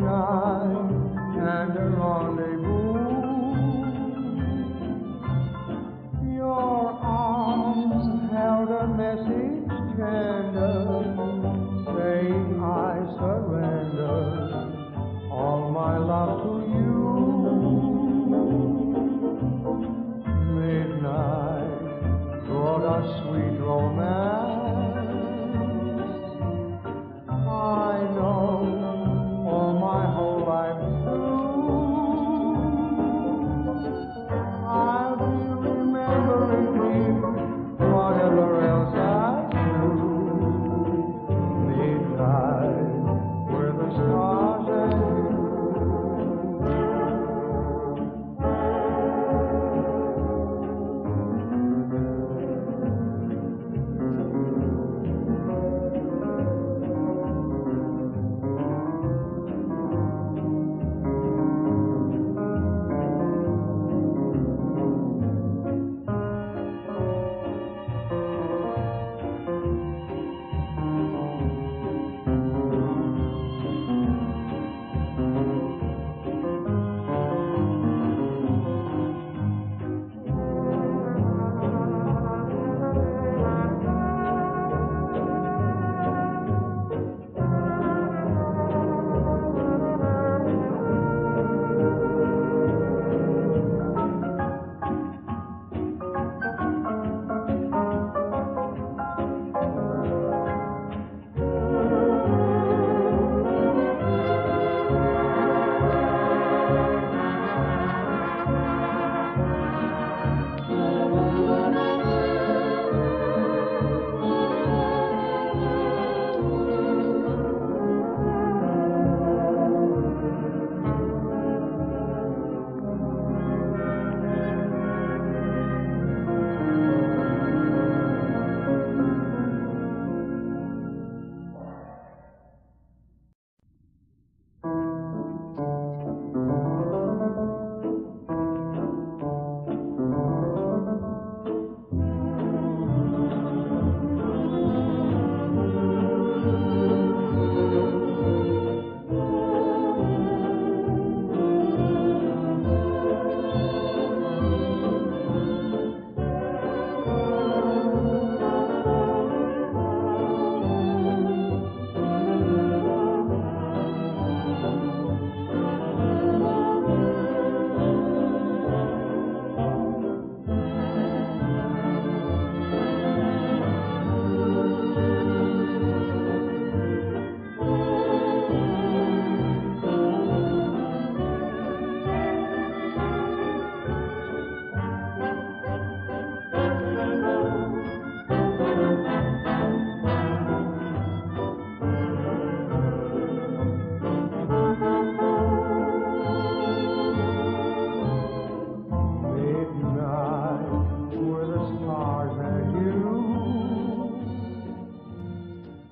midnight and a rendezvous. Your arms held a message tender, saying I surrender all my love to you. Midnight brought us sweet romance. I know all my whole life through I'll be remembering you, whatever else I do. Midnight, where the stars and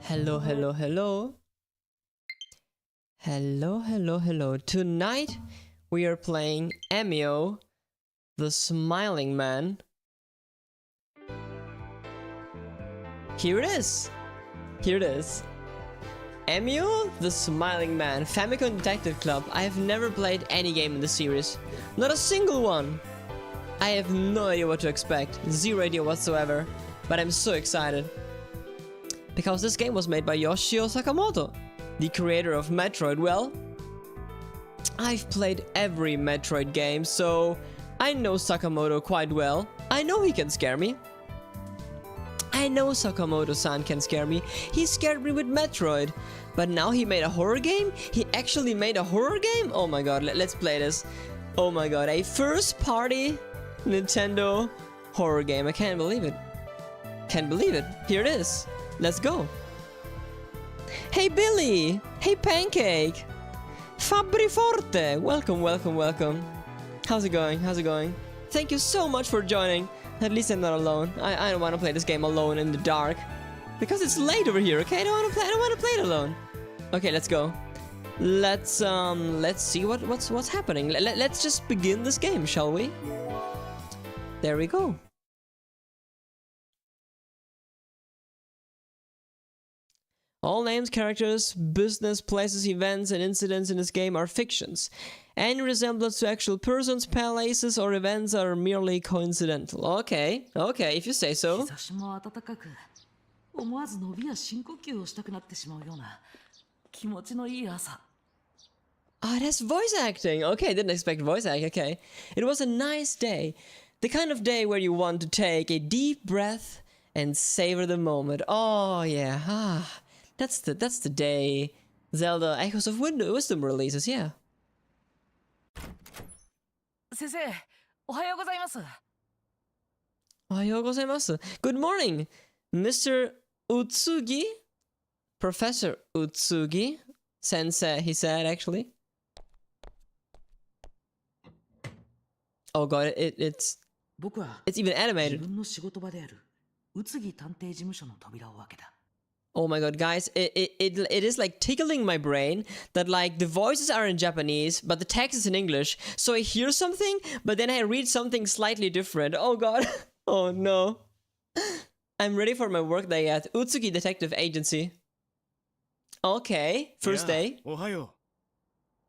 Hello, hello, hello. Hello, hello, hello. Tonight we are playing Emio, the Smiling Man. Here it is. Here it is. Emio, the Smiling Man, Famicom Detective Club. I have never played any game in the series. Not a single one. I have no idea what to expect. Zero idea whatsoever. But I'm so excited. Because this game was made by Yoshio Sakamoto, the creator of Metroid. Well, I've played every Metroid game, so I know Sakamoto quite well. I know he can scare me. I know Sakamoto-san can scare me. He scared me with Metroid. But now he made a horror game? He actually made a horror game? Oh my god, let's play this. Oh my god, a first-party Nintendo horror game. I can't believe it. Can't believe it. Here it is. Let's go. Hey Billy! Hey Pancake! Fabri Forte! Welcome, welcome, welcome. How's it going? How's it going? Thank you so much for joining. At least I'm not alone. I don't want to play this game alone in the dark. Because it's late over here, okay? I don't want to play it alone. Okay, let's go. Let's see what's happening. Let's just begin this game, shall we? There we go. All names, characters, business, places, events, and incidents in this game are fictions. Any resemblance to actual persons, places, or events are merely coincidental. Okay, okay, if you say so. 日差しも暖かく、思わず伸びや深呼吸をしたくなってしまうような気持ちのいい朝。Ah, that's voice acting. Okay, didn't expect voice acting. Okay. It was a nice day. The kind of day where you want to take a deep breath and savor the moment. Oh, yeah. Ah, that's the day Zelda Echoes of Wisdom releases, yeah. 先生、おはようございます。Ohayou gozaimasu. Good morning, Mr. Utsugi? Professor Utsugi? Sensei, he said, actually. Oh god, it's 僕は it's even 自 animated. 分の仕事場である宇津木探偵事務所の扉を開けた。Oh my god, guys, it is like tickling my brain that like the voices are in Japanese, but the text is in English. So I hear something, but then I read something slightly different. Oh god. Oh no. I'm ready for my work day at Utsugi Detective Agency. Okay, first day. おはよ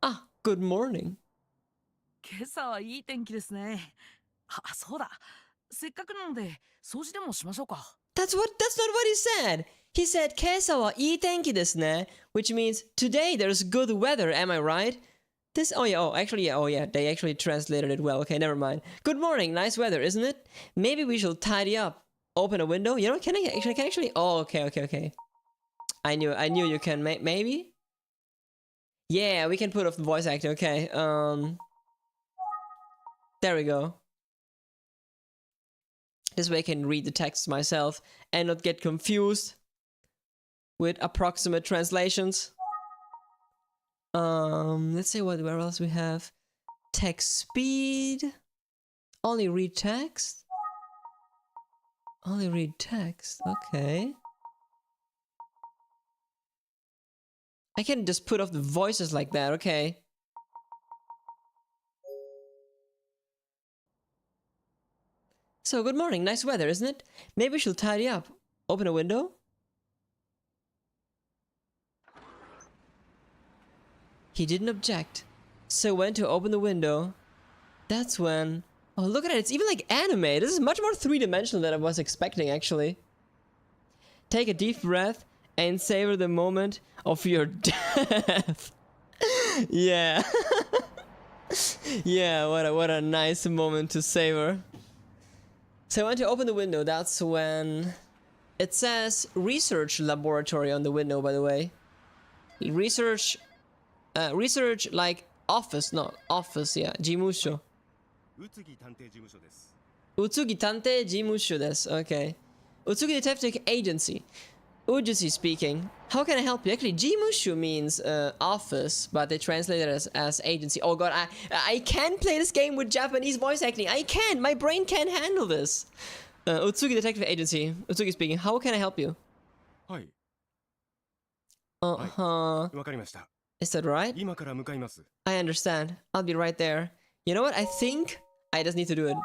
Ah, good morning. 今朝はいい天気ですね。あ、そうだ。せっかくなので掃除でもしましょうか。That's not what he said. He said, "Keisa wa ii tenki desu ne," which means today there's good weather, am I right? They actually translated it well. Okay, never mind. Good morning, nice weather, isn't it? Maybe we should tidy up. Open a window? You know, can I actually? Oh, okay. I knew you can, maybe? Yeah, we can put off the voice acting, okay. There we go. This way I can read the text myself and not get confused with approximate translations. Let's see where else we have. Text speed. Only read text. Only read text. Okay. I can just put off the voices like that. Okay. So, good morning. Nice weather, isn't it? Maybe we should tidy up. Open a window. He didn't object, so went to open the window. That's when... Oh, look at it. It's even like anime. This is much more three-dimensional than I was expecting, actually. Take a deep breath and savor the moment of your death. Yeah. Yeah, what a nice moment to savor. So I went to open the window. That's when... It says research laboratory on the window, by the way. Research like office, no, office, yeah, 事務所. う。宇津木探偵事務所です。 Utsugi Tantei Jimushu desu. Okay. Utsugi Detective Agency. Ujusi speaking. How can I help you? Actually, Jimushu means office, but they translate it as agency. Oh god, I can play this game with Japanese voice acting. I can! My brain can't handle this. Utsugi Detective Agency. Utsugi speaking. How can I help you? はい。 Uh-huh. わかりました。 Is that right? 今から向かいます。 I understand. I'll be right there. You know what? I think I just need to do it.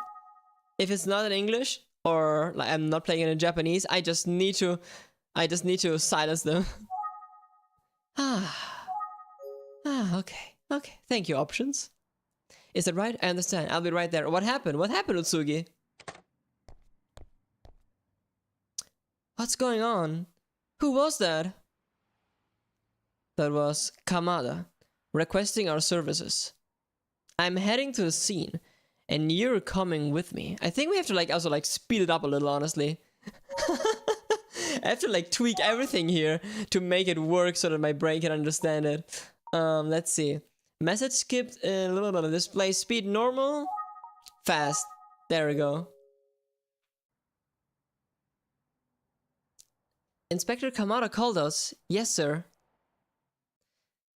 If it's not in English or like I'm not playing it in Japanese, I just need to silence them. Okay. Thank you, options. Is that right? I understand. I'll be right there. What happened? What happened, Utsugi? What's going on? Who was that? That was Kamada, requesting our services. I'm heading to the scene, and you're coming with me. I think we have to also speed it up a little, honestly. I have to tweak everything here to make it work so that my brain can understand it. Let's see. Message skipped, a little bit of display speed normal, fast. There we go. Inspector Kamada called us. Yes, sir.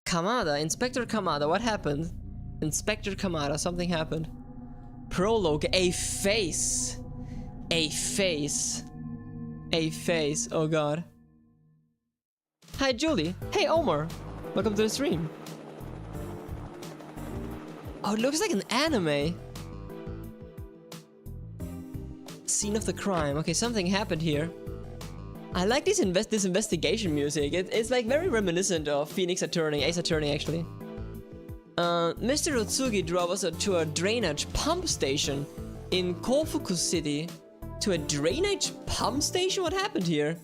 Kamada, Inspector Kamada, what happened? Inspector Kamada, something happened. Prologue, a face. A face. A face, oh god. Hi Julie, hey Omar. Welcome to the stream. Oh, it looks like an anime. Scene of the crime. Okay, something happened here. I like this investigation music. It's like very reminiscent of Ace Attorney actually. Mr. Otsugi drove us to a drainage pump station in Kofuku City. To a drainage pump station? What happened here?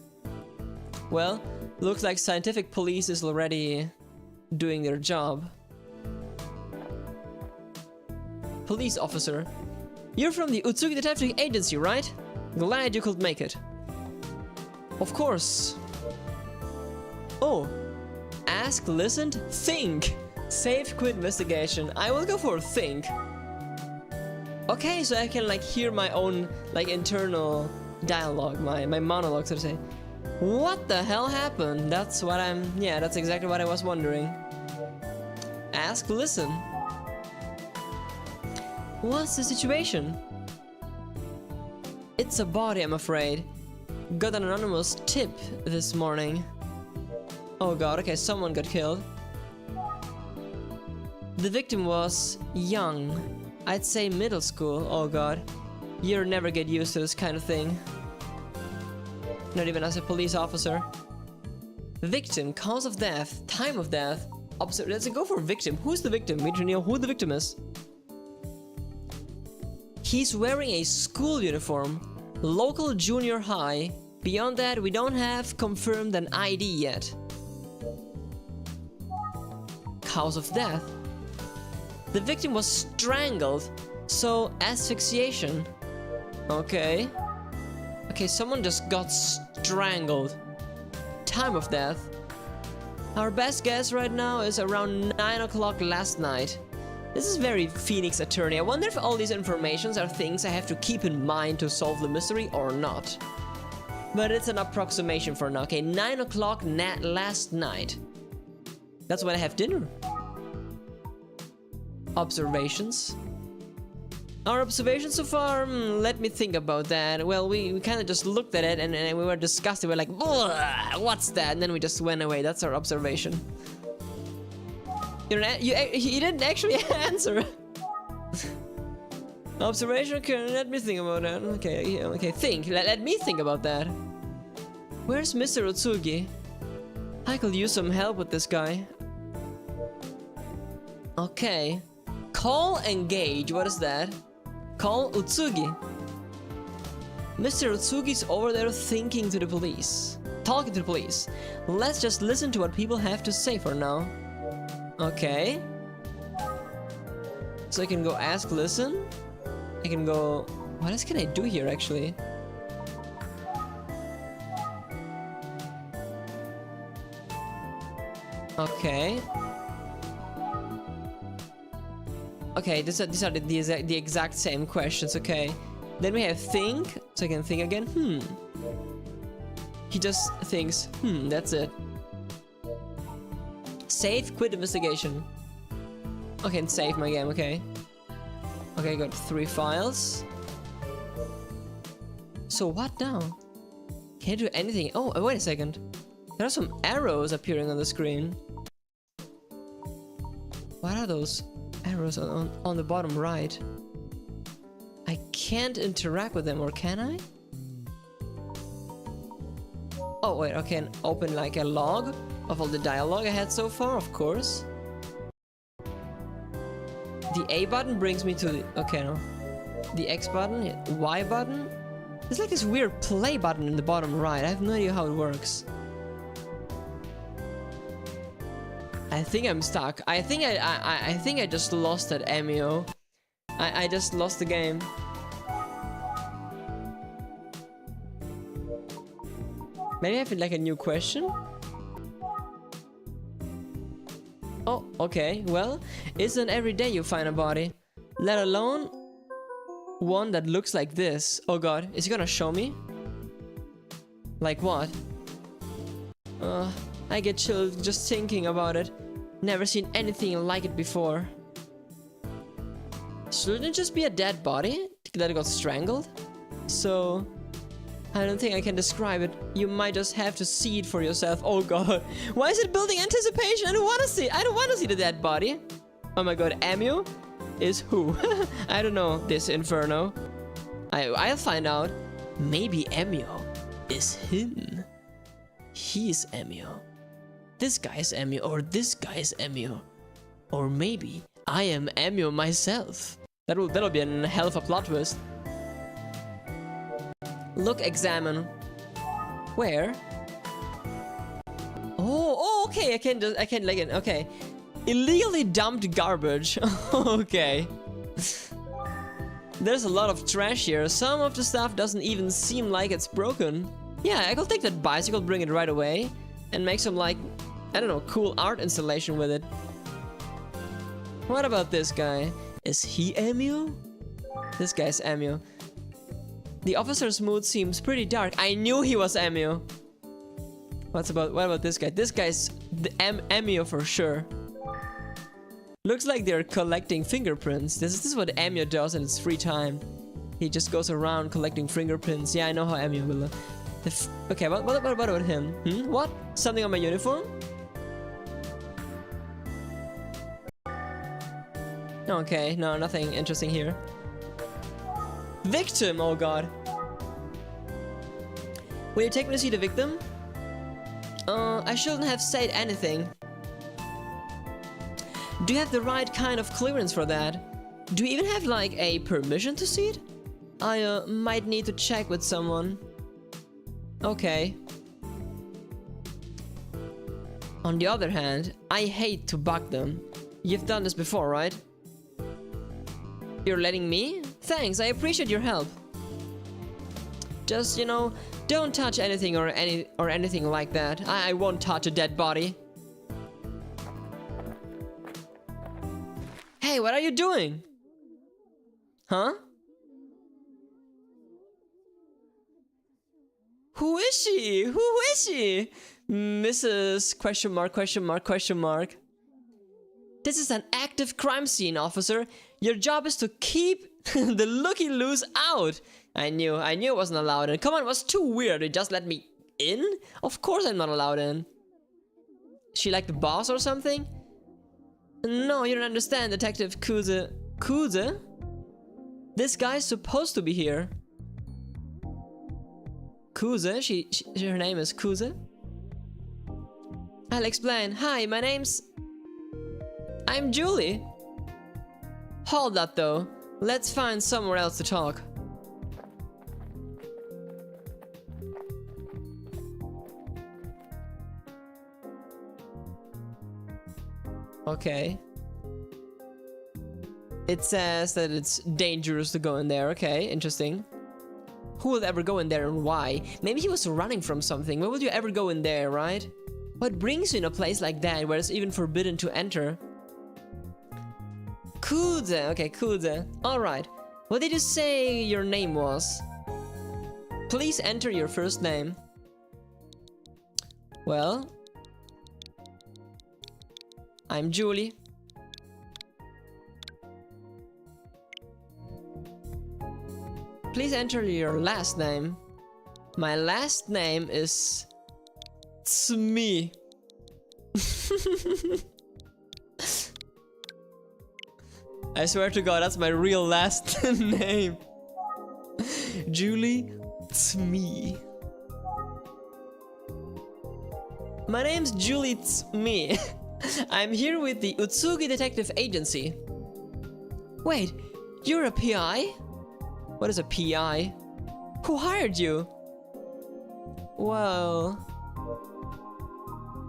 Well, looks like scientific police is already doing their job. Police officer. You're from the Utsugi Detective Agency, right? Glad you could make it. Of course. Oh. Ask, listen, think. Save, quit, investigation. I will go for think. Okay, so I can like hear my own like internal dialogue, my monologue, so to say. What the hell happened? That's exactly what I was wondering. Ask, listen. What's the situation? It's a body, I'm afraid. Got an anonymous tip this morning. Oh god, okay, someone got killed. The victim was young. I'd say middle school. Oh god. You'll never get used to this kind of thing. Not even as a police officer. Victim, cause of death, time of death. Let's go for victim. Who's the victim? We don't know who the victim is. He's wearing a school uniform. Local junior high. Beyond that, we don't have confirmed an ID yet. Cause of death. The victim was strangled, so asphyxiation. Okay. Okay, someone just got strangled. Time of death. Our best guess right now is around 9 o'clock last night. This is very Phoenix Attorney. I wonder if all these informations are things I have to keep in mind to solve the mystery or not. But it's an approximation for now. Okay, 9 o'clock last night. That's when I have dinner. Observations. Our observations so far, let me think about that. Well, we kind of just looked at it and we were disgusted. We were like, what's that? And then we just went away. That's our observation. You didn't actually answer. Observation? Okay, let me think about that. Okay, think. Let me think about that. Where's Mr. Otsugi? I could use some help with this guy. Okay. Call engage. What is that? Call Utsugi. Mr. Utsugi's over there thinking to the police. Talking to the police. Let's just listen to what people have to say for now. Okay. So I can go ask, listen. I can go... What else can I do here actually? Okay. Okay, these are the exact same questions, okay. Then we have think, so I can think again, He just thinks, that's it. Save, quit investigation. Okay, and save my game, okay. Okay, got 3 files. So what now? Can't do anything. Oh, wait a second. There are some arrows appearing on the screen. What are those arrows on the bottom right? I can't interact with them, or can I? Oh wait, I can open like a log of all the dialogue I had so far, of course. The A button brings me to the... Okay, no. The X button, Y button. There's like this weird play button in the bottom right. I have no idea how it works. I think I'm stuck. I think I just lost at Emio. I just lost the game. Maybe I have like a new question? Oh, okay. Well, isn't every day you find a body. Let alone one that looks like this. Oh god, is he gonna show me? Like what? I get chilled just thinking about it. Never seen anything like it before. Shouldn't it just be a dead body that got strangled? So... I don't think I can describe it. You might just have to see it for yourself. Oh god. Why is it building anticipation? I don't want to see it. I don't want to see the dead body. Oh my god. Emio is who? I don't know this inferno. I'll find out. Maybe Emio is him. he's Emio. This guy's Emio, or this guy's Emio. Or maybe I am Emio myself. That'll be a hell of a plot twist. Look, examine. Where? Oh, okay. I can like it. Okay. Illegally dumped garbage. Okay. There's a lot of trash here. Some of the stuff doesn't even seem like it's broken. Yeah, I could take that bicycle, bring it right away, and make some, like, I don't know, cool art installation with it. What about this guy? Is he Emio? This guy's Emio. The officer's mood seems pretty dark. I knew he was Emio. What about this guy? This guy's the Emio for sure. Looks like they're collecting fingerprints. This is what Emio does in his free time. He just goes around collecting fingerprints. Yeah, I know how Emio will look. Okay, what about him? What? Something on my uniform? Okay, no, nothing interesting here. Victim, oh god. Will you take me to see the victim? I shouldn't have said anything. Do you have the right kind of clearance for that? Do you even have like a permission to see it? I might need to check with someone. Okay. On the other hand, I hate to bug them. You've done this before, right? You're letting me? Thanks, I appreciate your help. Just, you know, don't touch anything or anything like that. I won't touch a dead body. Hey, what are you doing? Huh? Who is she? Who is she? Mrs. question mark, question mark, question mark. This is an active crime scene, officer. Your job is to keep the looky-loos out. I knew it wasn't allowed in. Come on, it was too weird. You just let me in? Of course I'm not allowed in. She like the boss or something? No, you don't understand, Detective Kuze. Kuze? This guy's supposed to be here. Kuze? Her name is Kuze? I'll explain. Hi, my name's... I'm Julie. Hold that though. Let's find somewhere else to talk. Okay. It says that it's dangerous to go in there. Okay, interesting. Who will ever go in there and why? Maybe he was running from something. Why would you ever go in there, right? What brings you in a place like that where it's even forbidden to enter? Kuze. Okay, Kuze. Alright. What did you say your name was? Please enter your first name. Well... I'm Julie. Please enter your last name. My last name is... Tsumi. I swear to God, that's my real last name. Julie Tsumi. My name's Julie Tsumi. I'm here with the Utsugi Detective Agency. Wait, you're a PI? What is a PI? Who hired you? Well...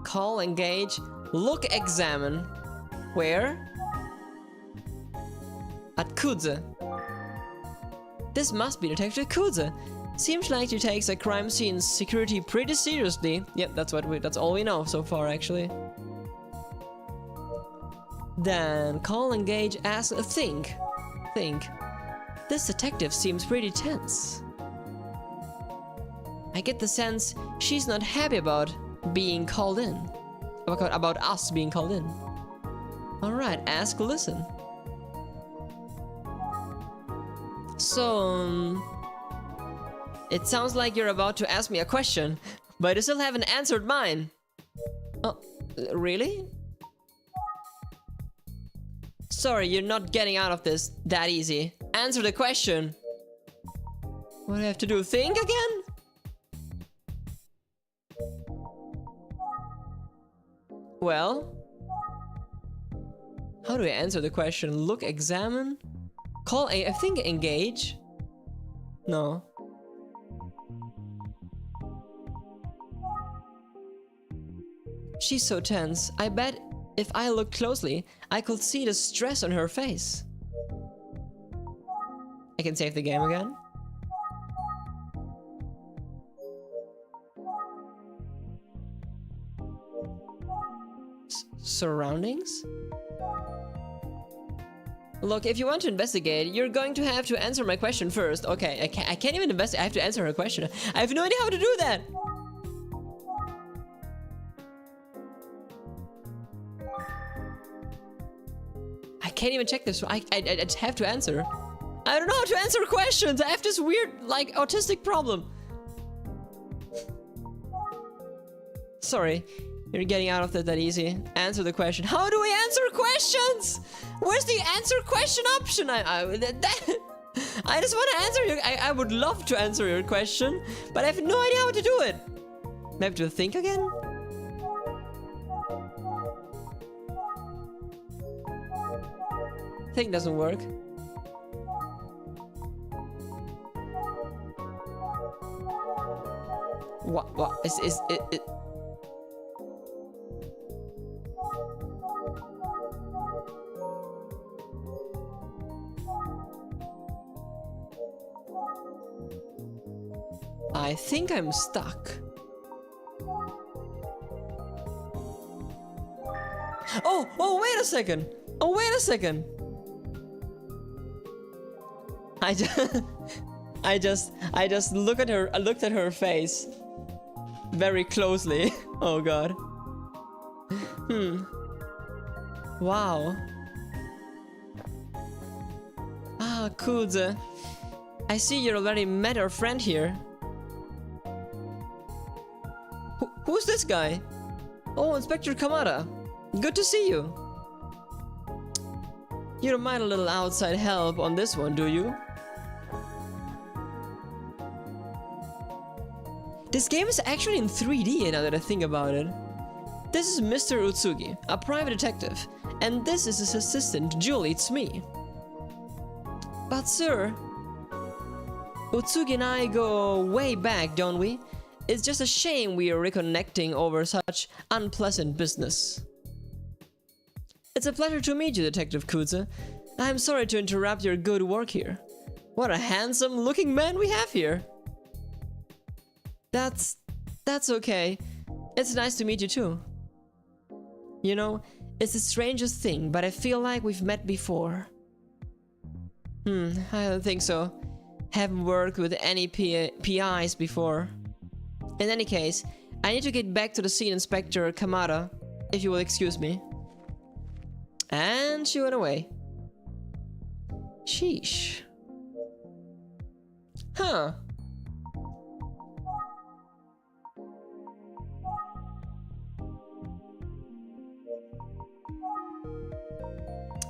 Call, engage, look, examine. Where? At Kuze. This must be Detective Kuze. Seems like he takes a crime scene's security pretty seriously. Yep, that's all we know so far, actually. Then call, engage, ask, think. This detective seems pretty tense. I get the sense she's not happy about being called in. About us being called in. Alright, ask, listen. So, it sounds like you're about to ask me a question, but you still haven't answered mine. Oh, really? Sorry, you're not getting out of this that easy. Answer the question. What do I have to do? Think again? Well, how do I answer the question? Look, examine, call. I think engage. No. She's so tense. I bet if I look closely, I could see the stress on her face. I can save the game again. Surroundings? Look, if you want to investigate, you're going to have to answer my question first. Okay, I can't even investigate. I have to answer her question. I have no idea how to do that. I can't even check this. I just have to answer. I don't know how to answer questions. I have this weird, like, autistic problem. Sorry, you're getting out of that easy. Answer the question. How do we answer questions? Where's the answer question option? I just want to answer your. I would love to answer your question, but I have no idea how to do it. I have to think again. Think doesn't work. What is it? I think I'm stuck. Oh, wait a second. Oh, wait a second. I just looked at her face very closely. Oh god. Wow. Ah, Kuze. I see you already met our friend here. Who's this guy? Oh, Inspector Kamada. Good to see you. You don't mind a little outside help on this one, do you? This game is actually in 3D now that I think about it. This is Mr. Utsugi, a private detective, and this is his assistant, Julie, it's me. But sir, Utsugi and I go way back, don't we? It's just a shame we are reconnecting over such unpleasant business. It's a pleasure to meet you, Detective Kuze. I'm sorry to interrupt your good work here. What a handsome looking man we have here. That's okay. It's nice to meet you too. You know, it's the strangest thing, but I feel like we've met before. I don't think so. Haven't worked with any PIs before. In any case, I need to get back to the scene, Inspector Kamada, if you will excuse me. And she went away. Sheesh. Huh.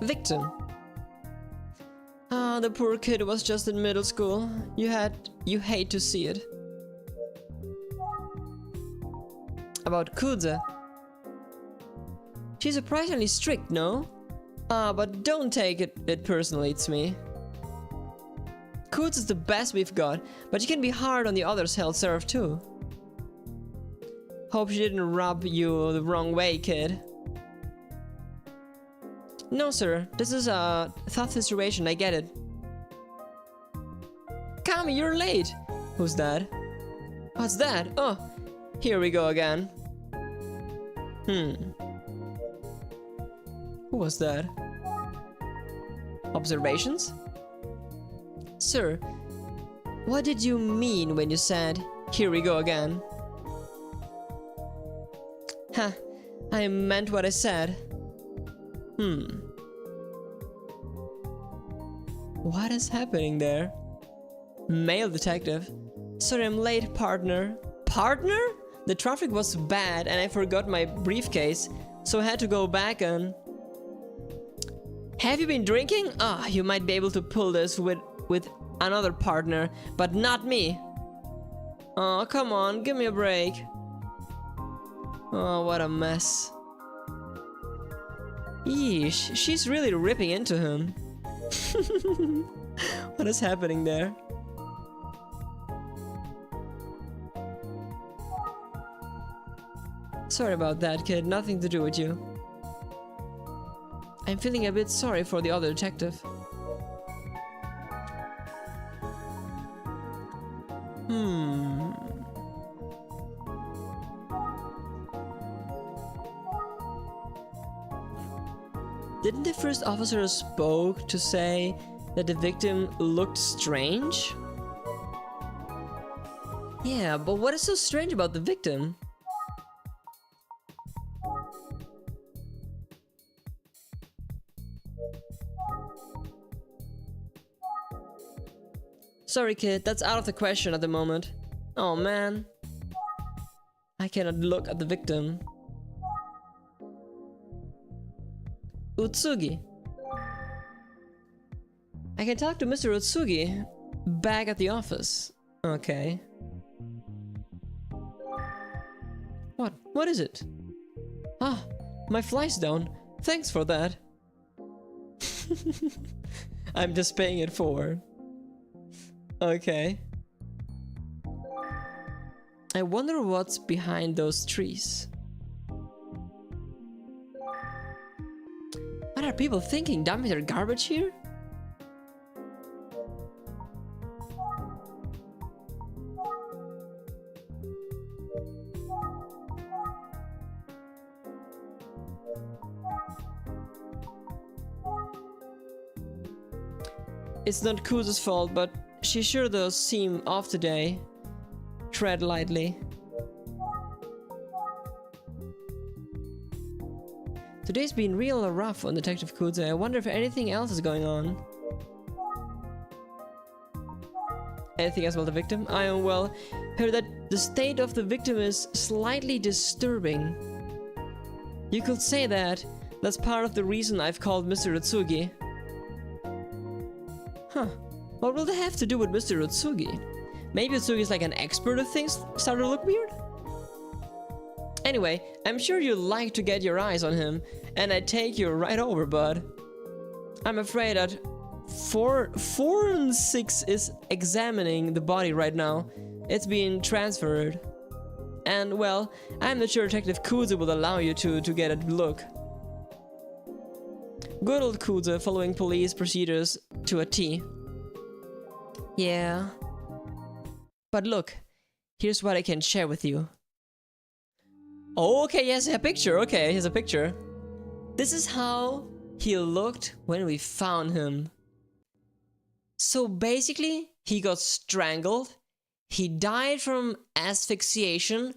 Victim. Ah, the poor kid was just in middle school. You hate to see it. About Kuze. She's surprisingly strict, no? But don't take it personally, it's me. Kuze is the best we've got, but she can be hard on the others held serve too. Hope she didn't rub you the wrong way, kid. No, sir. This is a tough situation, I get it. Kami, you're late! Who's that? What's that? Oh, here we go again. Who was that? Observations? Sir, what did you mean when you said, here we go again? I meant what I said. What is happening there? Male detective. Sorry, I'm late, partner. Partner? The traffic was bad and I forgot my briefcase, so I had to go back and... Have you been drinking? You might be able to pull this with another partner, but not me. Oh, come on, give me a break. Oh, what a mess. Yeesh, she's really ripping into him. What is happening there? Sorry about that, kid. Nothing to do with you. I'm feeling a bit sorry for the other detective. Didn't the first officer spoke to say that the victim looked strange? Yeah, but what is so strange about the victim? Sorry, kid, that's out of the question at the moment. Oh man. I cannot look at the victim. Utsugi. I can talk to Mr. Utsugi back at the office. Okay. What? What is it? Ah, my fly's down. Thanks for that. I'm just paying it forward. Okay. I wonder what's behind those trees. What are people thinking? Dumping their garbage here? It's not Kuzu's fault, but she sure does seem off today. Tread lightly. Today's been real rough on Detective Kuzu. I wonder if anything else is going on. Anything else about the victim? I am well heard that the state of the victim is slightly disturbing. You could say that. That's part of the reason I've called Mr. Utsugi. Huh. What will they have to do with Mr. Utsugi? Maybe Utsugi's like an expert if things start to look weird? Anyway, I'm sure you'd like to get your eyes on him, and I'd take you right over, bud. I'm afraid that Forensics is examining the body right now. It's being transferred. And, well, I'm not sure Detective Kuzu will allow you to get a look. Good old Kuzu following police procedures to a T. Yeah. But look, here's what I can share with you. Oh, okay, he has a picture. Okay, he has a picture. This is how he looked when we found him. So basically, he got strangled, he died from asphyxiation,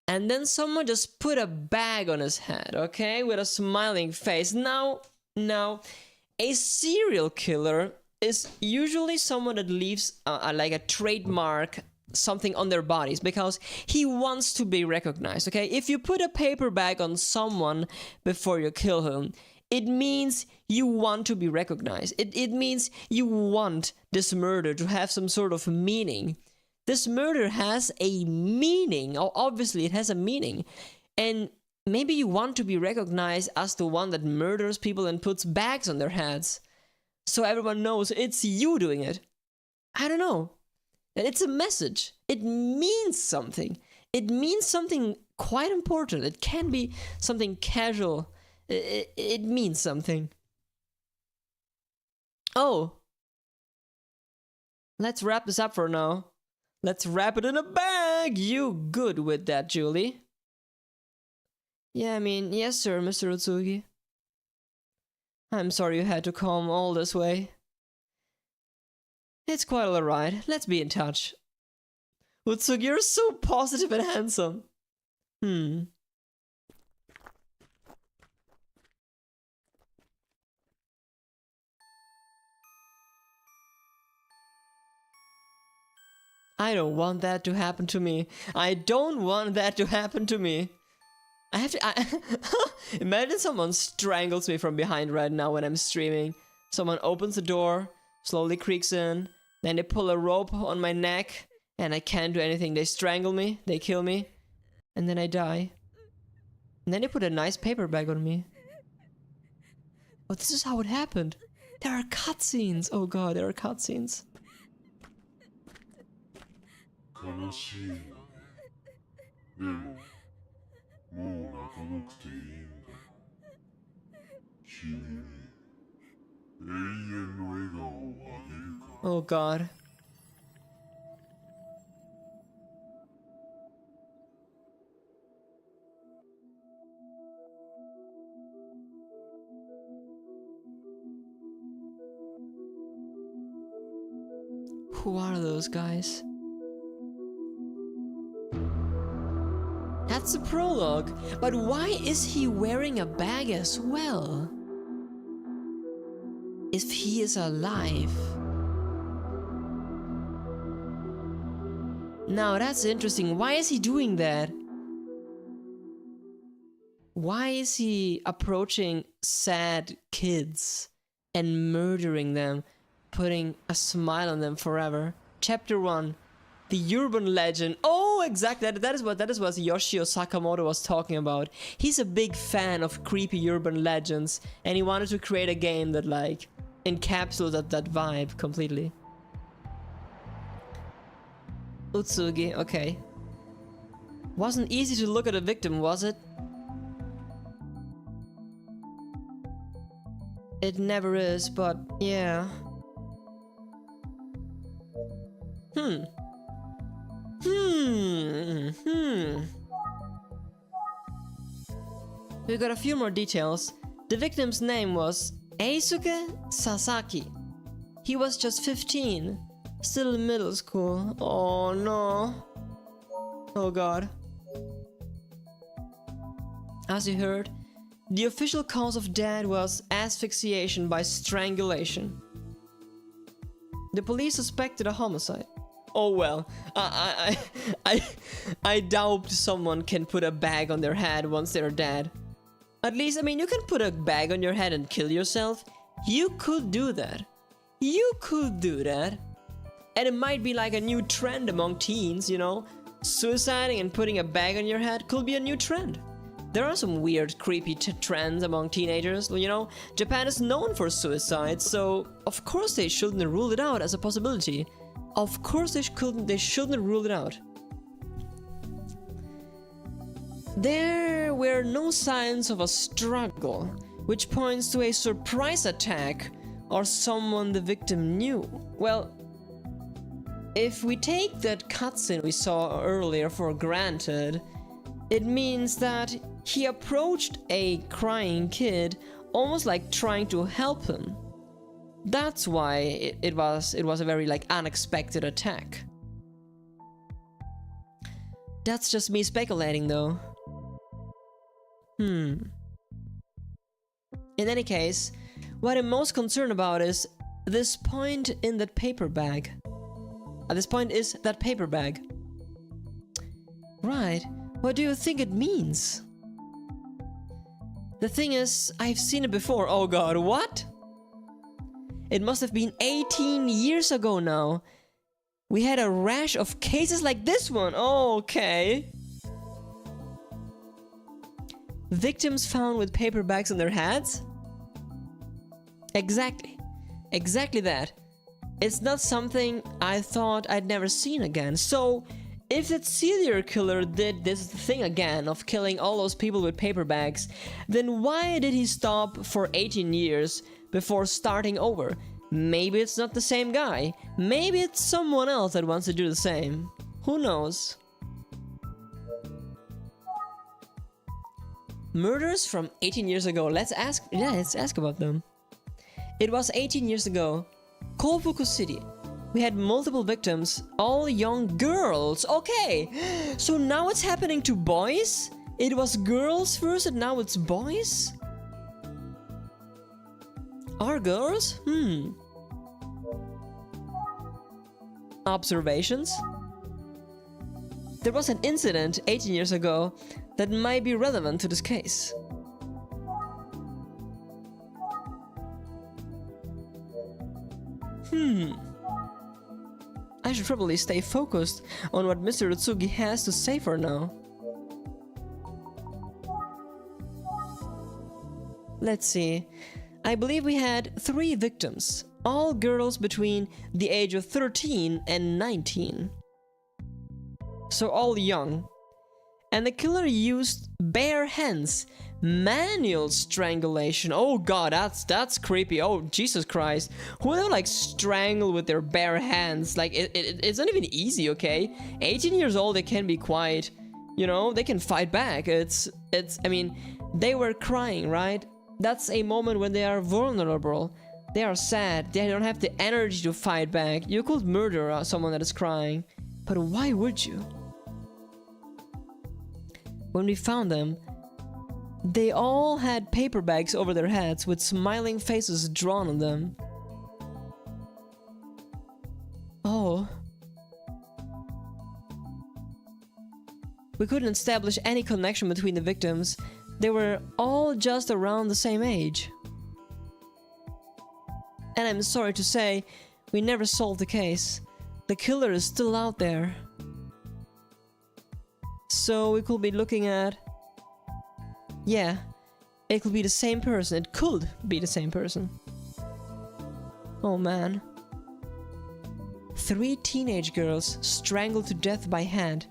and then someone just put a bag on his head, okay, with a smiling face. Now, a serial killer is usually someone that leaves like a trademark, something on their bodies, because he wants to be recognized, okay? If you put a paper bag on someone before you kill him, it means you want to be recognized. It means you want this murder to have some sort of meaning. This murder has a meaning. Oh, obviously it has a meaning. And maybe you want to be recognized as the one that murders people and puts bags on their heads, so everyone knows it's you doing it. I don't know. And it's a message. It means something. It means something quite important. It can be something casual. It means something. Oh. Let's wrap this up for now. Let's wrap it in a bag. You good with that, Julie? Yeah, I mean, yes sir, Mr. Utsugi. I'm sorry you had to come all this way. It's quite alright. Let's be in touch. Utsugi, you're so positive and handsome. I don't want that to happen to me. I don't want that to happen to me. I have to... Imagine someone strangles me from behind right now when I'm streaming. Someone opens the door, slowly creaks in, then they pull a rope on my neck, and I can't do anything. They strangle me, they kill me, and then I die. And then they put a nice paper bag on me. Oh, this is how it happened. There are cutscenes. Oh god, there are cutscenes. 悲しいわね。でも、もう泣かなくていいんだ。君に永遠の笑顔をあげるから。Oh god. Who are those guys? That's the prologue, but why is he wearing a bag as well? If he is alive. Now that's interesting. Why is he doing that? Why is he approaching sad kids and murdering them, putting a smile on them forever? Chapter 1. The urban legend. Oh, exactly. That is what Yoshio Sakamoto was talking about. He's a big fan of creepy urban legends, and he wanted to create a game that like encapsulated that vibe completely. Utsugi, okay. Wasn't easy to look at a victim, was it? It never is, but yeah. We got a few more details. The victim's name was Eisuke Sasaki. He was just 15, still in middle school. Oh no. Oh god. As you heard, the official cause of death was asphyxiation by strangulation. The police suspected a homicide. Oh well, I doubt someone can put a bag on their head once they're dead. At least, I mean, you can put a bag on your head and kill yourself. You could do that. You could do that. And it might be like a new trend among teens, you know? Suiciding and putting a bag on your head could be a new trend. There are some weird, creepy trends among teenagers, you know? Japan is known for suicide, so of course they shouldn't rule it out as a possibility. Of course they shouldn't rule it out. There were no signs of a struggle, which points to a surprise attack or someone the victim knew. Well, if we take that cutscene we saw earlier for granted, it means that he approached a crying kid almost like trying to help him. That's why it was a very like unexpected attack. That's just me speculating though. In any case, what I'm most concerned about is this point in that paper bag. This point is that paper bag. Right, what do you think it means? The thing is, I've seen it before. Oh god, what? It must have been 18 years ago now. We had a rash of cases like this one. Oh, okay. Victims found with paper bags on their heads? Exactly. Exactly that. It's not something I thought I'd never seen again. So, if that serial killer did this thing again of killing all those people with paper bags, then why did he stop for 18 years before starting over? Maybe it's not the same guy. Maybe it's someone else that wants to do the same. Who knows? Murders from 18 years ago. Let's ask about them. It was 18 years ago. Kofuku City. We had multiple victims, all young girls. Okay, so now it's happening to boys? It was girls first and now it's boys? Are girls? Observations? There was an incident 18 years ago that might be relevant to this case. I should probably stay focused on what Mr. Utsugi has to say for now. Let's see. I believe we had 3 victims, all girls between the age of 13 and 19. So all young. And the killer used bare hands, manual strangulation. Oh god, that's creepy. Oh Jesus Christ. Who would like strangle with their bare hands? Like it's not even easy, okay? 18 years old, they can be quite, you know, they can fight back. I mean, they were crying, right? That's a moment when they are vulnerable. They are sad. They don't have the energy to fight back. You could murder someone that is crying, but why would you? When we found them, they all had paper bags over their heads with smiling faces drawn on them. Oh. We couldn't establish any connection between the victims. They were all just around the same age. And I'm sorry to say, we never solved the case. The killer is still out there. So we could be looking at... Yeah, it could be the same person. It could be the same person. Oh man. 3 teenage girls strangled to death by hand.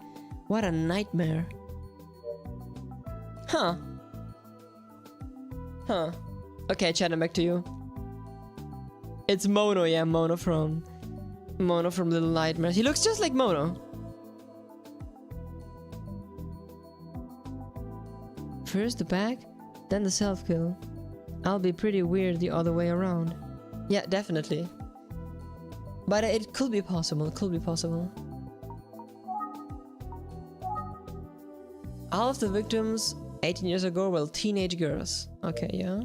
What a nightmare. Huh. Huh. Okay, chatting back to you. It's Mono, yeah, Mono from Little Nightmares. He looks just like Mono. First the bag, then the self-kill. I'll be pretty weird the other way around. Yeah, definitely. But it could be possible, it could be possible. All of the victims 18 years ago were teenage girls. Okay, yeah.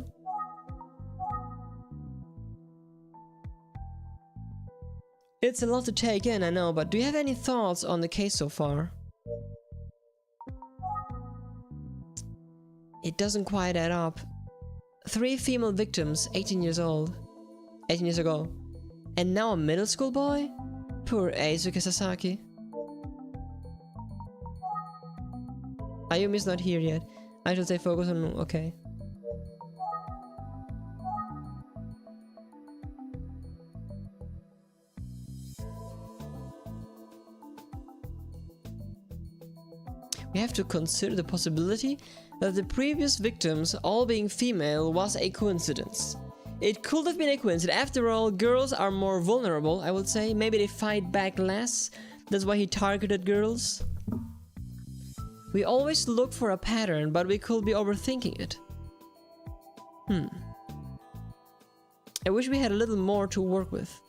It's a lot to take in, I know, but do you have any thoughts on the case so far? It doesn't quite add up. 3 female victims, 18 years old. 18 years ago. And now a middle school boy? Poor Eisuke Sasaki. Ayumi's not here yet. I should say focus on... okay. We have to consider the possibility that the previous victims, all being female, was a coincidence. It could have been a coincidence. After all, girls are more vulnerable, I would say. Maybe they fight back less. That's why he targeted girls. We always look for a pattern, but we could be overthinking it. I wish we had a little more to work with.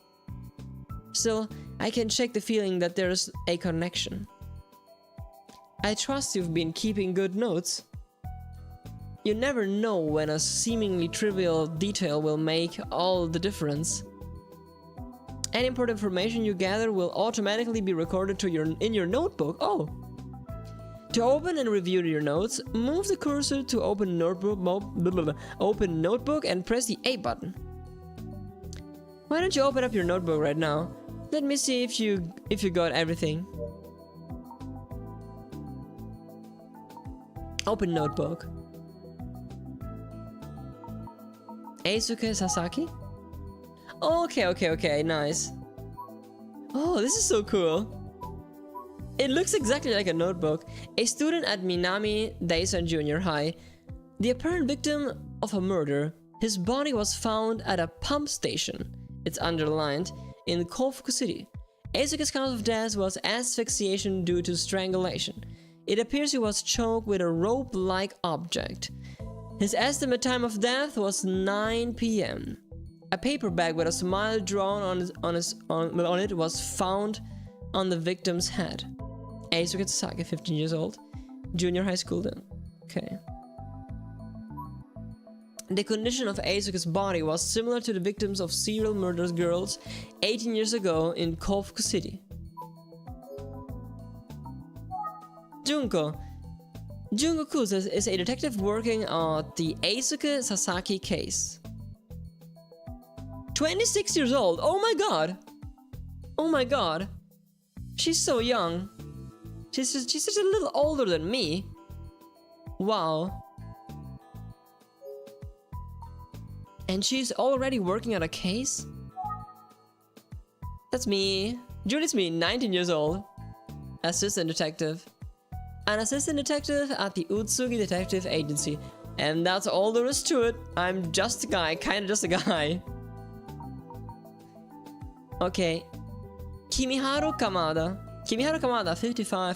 Still, I can shake the feeling that there's a connection. I trust you've been keeping good notes. You never know when a seemingly trivial detail will make all the difference. Any important information you gather will automatically be recorded in your notebook. Oh! To open and review your notes, move the cursor to open notebook and press the A button. Why don't you open up your notebook right now? Let me see if you got everything. Open notebook. Eisuke Sasaki? Okay, nice. Oh, this is so cool. It looks exactly like a notebook. A student at Minami Daisen Junior High. The apparent victim of a murder. His body was found at a pump station. It's underlined in Kofuku City. Eisuke's cause of death was asphyxiation due to strangulation. It appears he was choked with a rope-like object. His estimate time of death was 9 p.m. A paper bag with a smile drawn on it was found on the victim's head. Eisuke Sasaki, 15 years old. Junior high school then. Okay. The condition of Eisuke's body was similar to the victims of serial murders girls 18 years ago in Kofuku City. Junko Kusa is a detective working on the Eisuke Sasaki case. 26 years old. Oh my god. Oh my god. She's so young. She's just a little older than me. Wow. And she's already working on a case? That's me. Julie's me, 19 years old. Assistant detective. An assistant detective at the Utsugi Detective Agency. And that's all there is to it. I'm just a guy, kinda just a guy. Okay. Kimiharu Kamada. Kimiharu Kamada,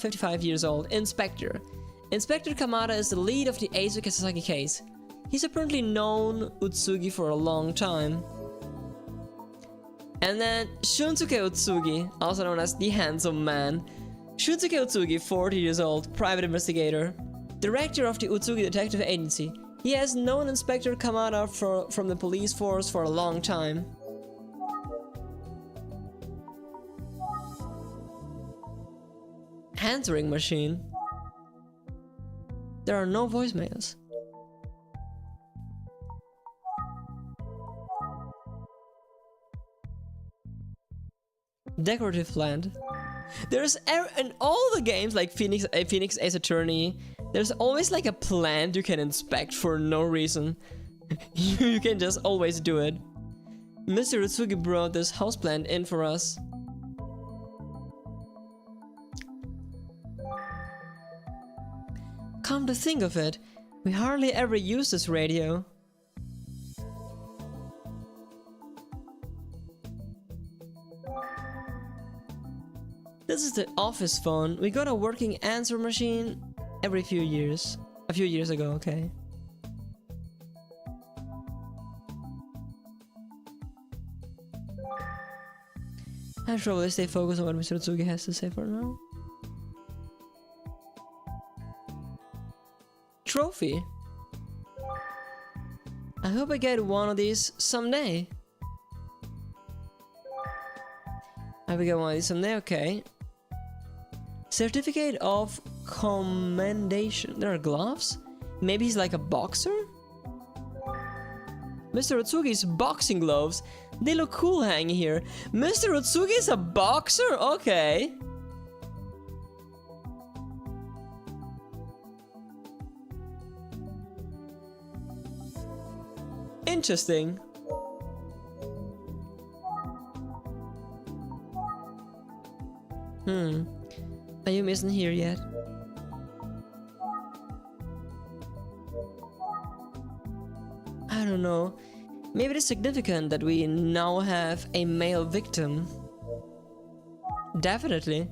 55 years old, Inspector. Inspector Kamada is the lead of the Eisuke Sasaki case. He's apparently known Utsugi for a long time. And then Shunsuke Utsugi, also known as the Handsome Man. Shunsuke Utsugi, 40 years old, private investigator. Director of the Utsugi Detective Agency. He has known Inspector Kamada from the police force for a long time. Answering machine. There are no voicemails. Decorative plant. There's in all the games like Phoenix Ace Attorney, there's always like a plant you can inspect for no reason. You can just always do it. Mr. Utsugi brought this houseplant in for us. Come to think of it, we hardly ever use this radio. This is the office phone. We got a working answer machine every few years. A few years ago, okay. I should probably stay focused on what Mr. Utsugi has to say for now. Trophy. I hope I get one of these someday. I hope I get one of these someday, okay. Certificate of commendation. There are gloves? Maybe he's like a boxer? Mr. Utsugi's boxing gloves. They look cool hanging here. Mr. Utsugi is a boxer? Okay. Interesting. Ayumi isn't here yet. I don't know. Maybe it is significant that we now have a male victim. Definitely.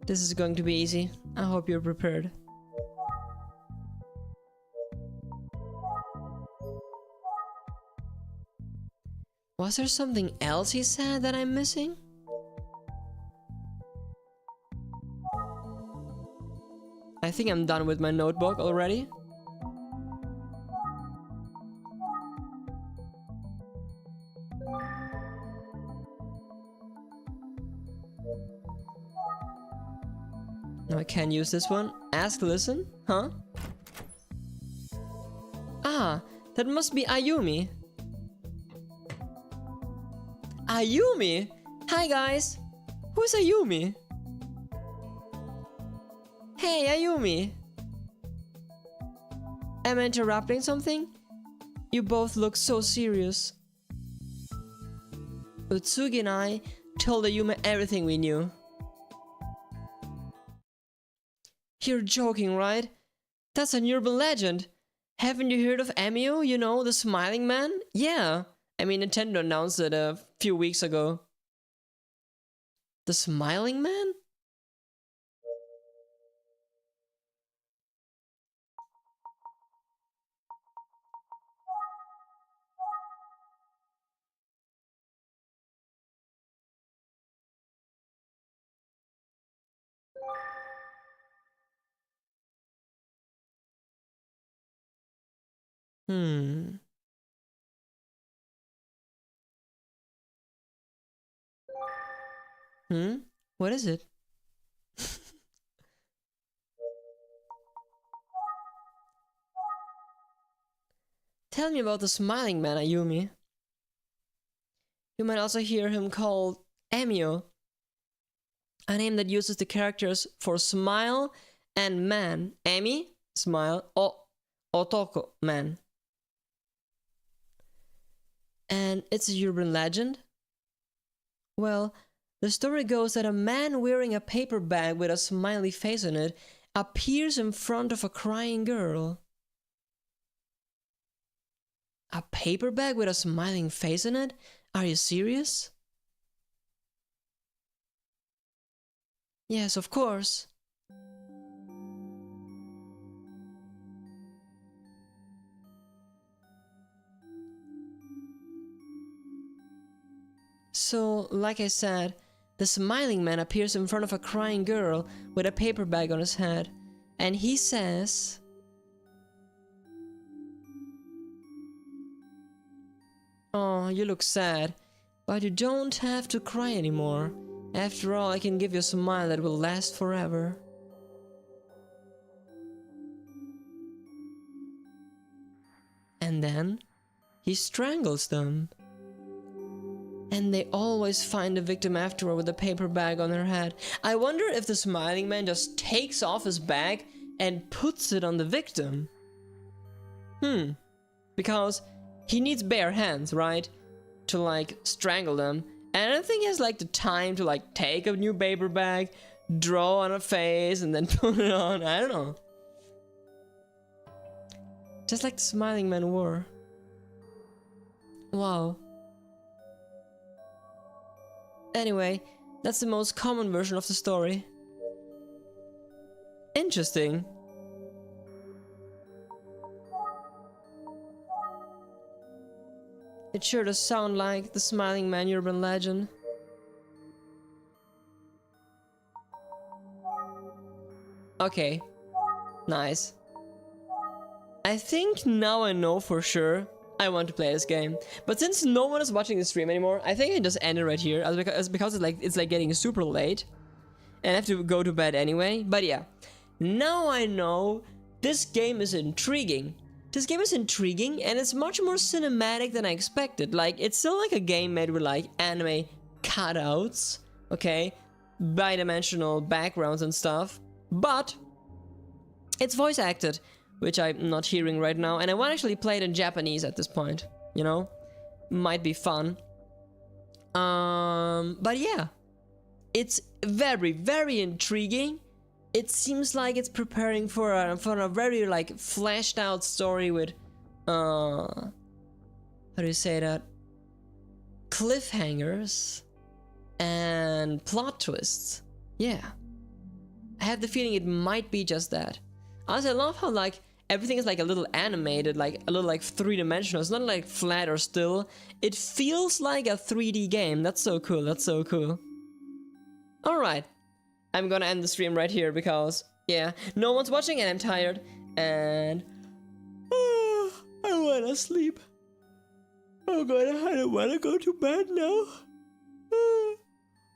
This is going to be easy. I hope you're prepared. Was there something else he said that I'm missing? I think I'm done with my notebook already. No, I can't use this one. Ask, listen? Huh? Ah, that must be Ayumi. Ayumi? Hi guys! Who's Ayumi? Hey Ayumi! Am I interrupting something? You both look so serious. Utsugi and I told Ayumi everything we knew. You're joking, right? That's an urban legend. Haven't you heard of Emio, you know, the smiling man? Yeah. I mean, Nintendo announced it a few weeks ago. The smiling man? Hmm. What is it? Tell me about the smiling man, Ayumi. You might also hear him called Emio, a name that uses the characters for smile and man. Emi, smile, otoko, man. And it's a urban legend? Well, the story goes that a man wearing a paper bag with a smiley face on it appears in front of a crying girl. A paper bag with a smiling face on it? Are you serious? Yes, of course. So, like I said, the smiling man appears in front of a crying girl with a paper bag on his head, and he says, "Oh, you look sad, but you don't have to cry anymore. After all, I can give you a smile that will last forever." And then he strangles them. And they always find the victim afterward with a paper bag on her head. I wonder if the smiling man just takes off his bag and puts it on the victim. Because he needs bare hands, right? To like strangle them. And I don't think he has like the time to like take a new paper bag, draw on a face, and then put it on. I don't know. Just like the smiling man wore. Wow. Anyway, that's the most common version of the story. Interesting. It sure does sound like the smiling man urban legend. Okay. Nice. I think now I know for sure I want to play this game. But since no one is watching the stream anymore, I think I just end it right here, because it's like getting super late. And I have to go to bed anyway. But yeah. Now I know this game is intriguing. This game is intriguing and it's much more cinematic than I expected. Like, it's still like a game made with like anime cutouts, okay? Bi-dimensional backgrounds and stuff. But it's voice acted, which I'm not hearing right now. And I want to actually play it in Japanese at this point, you know? Might be fun. But yeah. It's very, very intriguing. It seems like it's preparing for a very like fleshed out story with how do you say that? Cliffhangers and plot twists. Yeah. I have the feeling it might be just that. Honestly, I love how like everything is like a little animated, like a little like three-dimensional. It's not like flat or still. It feels like a 3D game. That's so cool. That's so cool. Alright. I'm gonna end the stream right here because, yeah, no one's watching and I'm tired. And I wanna sleep. Oh god, I don't wanna go to bed now.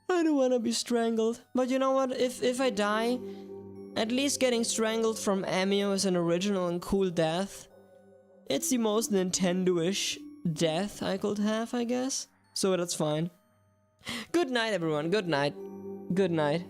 I don't wanna be strangled. But you know what? If I die, at least getting strangled from Emio is an original and cool death. It's the most Nintendo-ish death I could have, I guess. So that's fine. Good night, everyone. Good night. Good night.